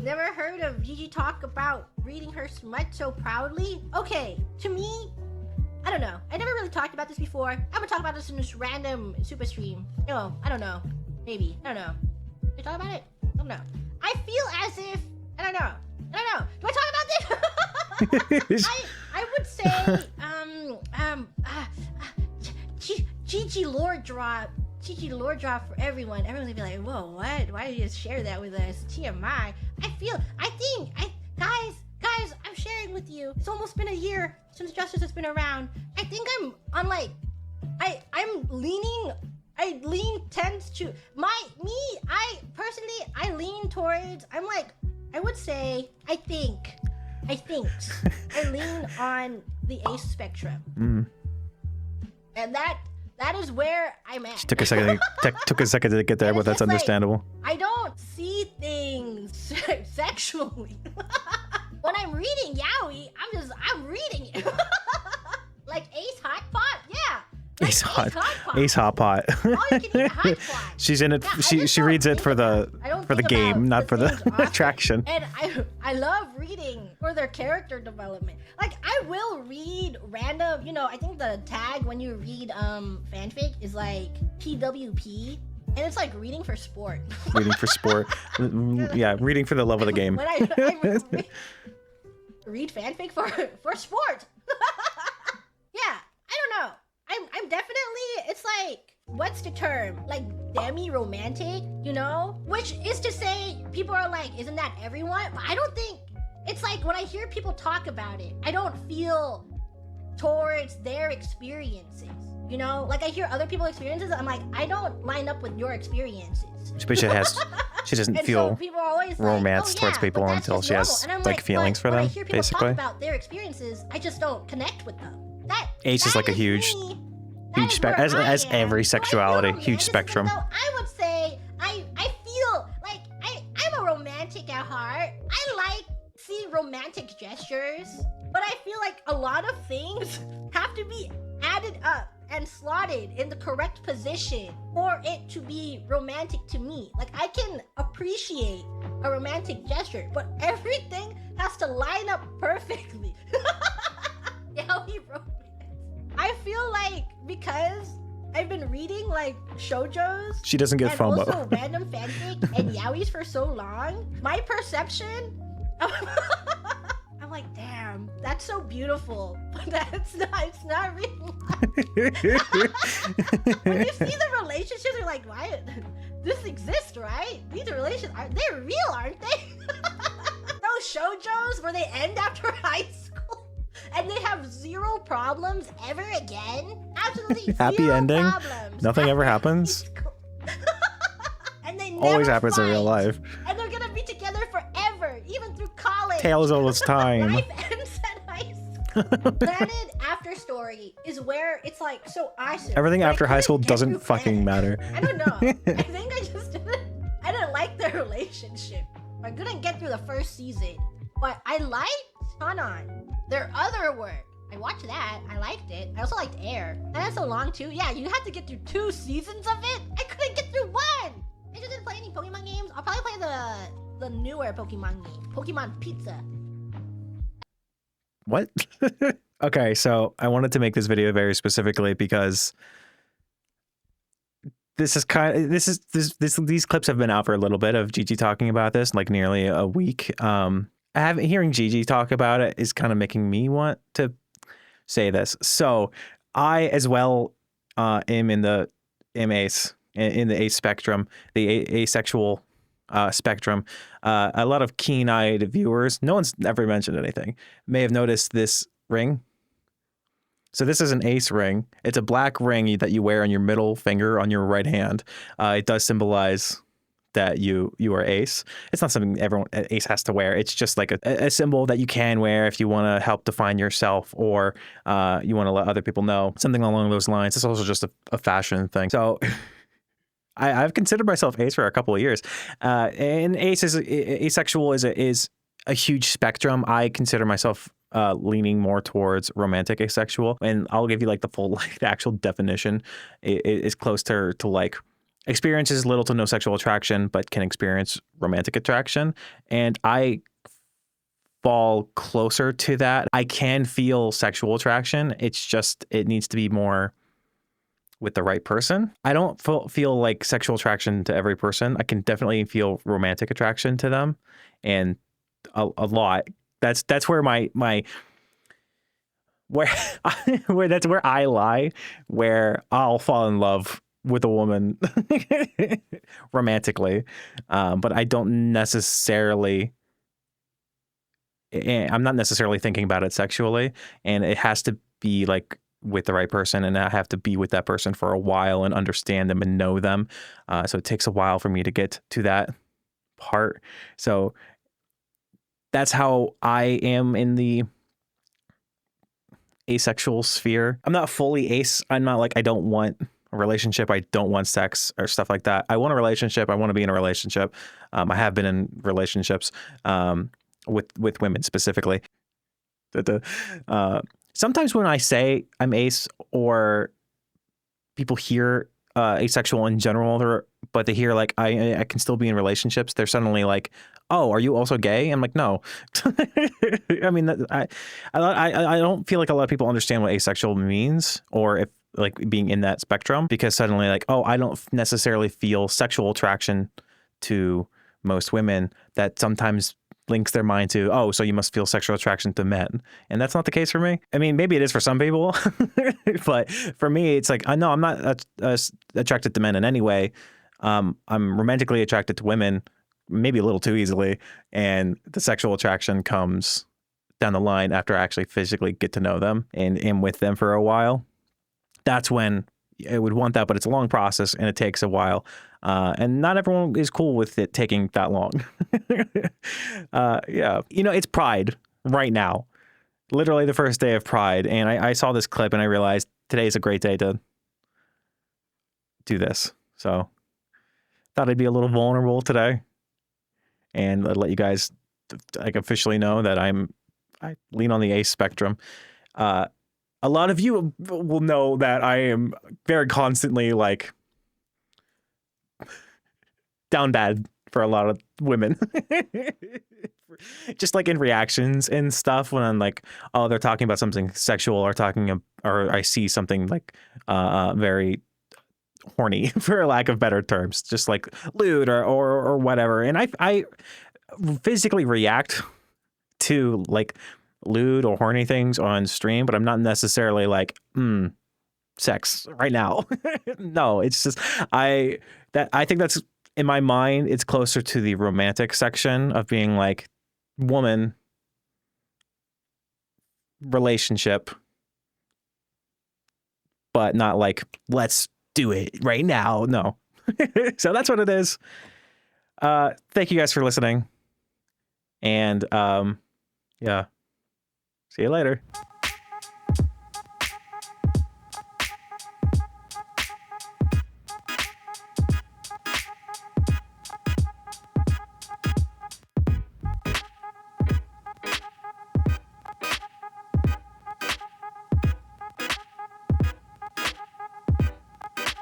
Never heard of Gigi talk about reading her smut so proudly? Okay, to me, I don't know. I never really talked about this before. I would talk about this in this random super stream. No, I don't know. Maybe. I don't know. Did we talk about it? I don't know. I feel as if... I don't know. Do I talk about this? I would say, Gigi lore drop for everyone. Everyone would be like, whoa, what? Why did you just share that with us? TMI. Guys, I'm sharing with you. It's almost been a year since Justice has been around. I think I'm on like, I lean towards, I lean on the ace spectrum. And that is where I'm at. Took a second to get there, but that's understandable. Like, I don't see things sexually. When I'm reading yaoi, I'm reading it. Like Ace Hot Pot, yeah. Like Ace Hot Pot. All you can eat hot pot. She's in it. Yeah, she reads it for the game, not for the attraction. And I love reading for their character development. Like I will read random, I think the tag when you read fanfic is like PWP. And it's like reading for sport. Reading for sport. Yeah, reading for the love of the game. When I read fanfic for sport. Yeah, I don't know. I'm definitely, it's like, what's the term? Like demi-romantic, Which is to say, people are like, isn't that everyone? But I don't think, it's like when I hear people talk about it, I don't feel towards their experiences. Like I hear other people's experiences, I'm like, I don't line up with your experiences. But she doesn't feel romance towards people until she has like feelings for them, when I hear people basically. talk about their experiences, I just don't connect with them. Ace is like a huge spectrum, as every sexuality, huge spectrum. So I would say, I feel like I'm a romantic at heart. I see romantic gestures, but I feel like a lot of things have to be added up and slotted in the correct position for it to be romantic to me. Like I can appreciate a romantic gesture, but everything has to line up perfectly. Yaoi romance. I feel like because I've been reading like shoujos, she doesn't get FOMO. And also random fanfic and yaois for so long, my perception, I'm like, damn, that's so beautiful, but it's not real life. When you see the relationships, you're like, why? This exists, right? These relationships, they're real, aren't they? Those shoujos where they end after high school and they have zero problems ever again. Absolutely happy zero ending. Problems. Nothing ever happens. And they always never happens fight. in real life. And they're gonna be together forever, even through college. Tales all this time. Life ends at high school. Granted, after story is where it's like so awesome. Everything after high school doesn't fucking matter. I don't know. I think I didn't like their relationship. I couldn't get through the first season, but I liked Hanan. Their other work, I watched that. I liked it. I also liked Air. That's so long too. Yeah, you have to get through 2 seasons of it. I couldn't get through 1. I just didn't play any Pokemon games. I'll probably play the newer Pokemon game, Pokemon Pizza. What? Okay, so I wanted to make this video very specifically because these clips have been out for a little bit of Gigi talking about this, like nearly a week. Hearing Gigi talk about it is kind of making me want to say this. So I as well am in the ace spectrum, the asexual spectrum. A lot of keen-eyed viewers, no one's ever mentioned anything, may have noticed this ring. So this is an ace ring. It's a black ring that you wear on your middle finger on your right hand. It does symbolize that you are ace. It's not something ace has to wear. It's just like a symbol that you can wear if you want to help define yourself, or you want to let other people know, something along those lines. It's also just a fashion thing. So I've considered myself ace for a couple of years, and asexual is a huge spectrum. I consider myself leaning more towards romantic asexual, and I'll give you like the full, like the actual definition is close to like experiences little to no sexual attraction, but can experience romantic attraction. And I fall closer to that. I can feel sexual attraction. It's just, it needs to be more with the right person. I don't feel like sexual attraction to every person. I can definitely feel romantic attraction to them, and a lot. That's where my where that's where I lie, where I'll fall in love with a woman romantically, but I don't necessarily. I'm not necessarily thinking about it sexually, and it has to be like with the right person, and I have to be with that person for a while and understand them and know them. So it takes a while for me to get to that part. So that's how I am in the asexual sphere. I'm not fully ace. I'm not like, I don't want a relationship. I don't want sex or stuff like that. I want a relationship. I want to be in a relationship. I have been in relationships with women specifically. Sometimes when I say I'm ace, or people hear asexual in general, but they hear like I can still be in relationships, they're suddenly like, "Oh, are you also gay?" I'm like, "No." I mean, I don't feel like a lot of people understand what asexual means, or if like being in that spectrum, because suddenly like, "Oh, I don't necessarily feel sexual attraction to most women." That sometimes links their mind to, oh, so you must feel sexual attraction to men. And that's not the case for me. I mean, maybe it is for some people, but for me, it's like, no, I'm not attracted to men in any way. I'm romantically attracted to women, maybe a little too easily. And the sexual attraction comes down the line after I actually physically get to know them and am with them for a while. That's when I would want that, but it's a long process and it takes a while. And not everyone is cool with it taking that long. Yeah. You know, it's Pride right now. Literally the first day of Pride. And I saw this clip and I realized today's a great day to do this. So thought I'd be a little vulnerable today and let you guys like officially know that I lean on the ace spectrum. A lot of you will know that I am very constantly like down bad for a lot of women. Just like in reactions and stuff when I'm like, oh, they're talking about something sexual or or I see something like very horny, for lack of better terms, just like lewd or whatever. And I physically react to like lewd or horny things on stream, but I'm not necessarily like, sex right now. No, it's just I think that's in my mind, it's closer to the romantic section of being like woman relationship, but not like let's do it right now. No. So that's what it is. Thank you guys for listening. And yeah. See you later.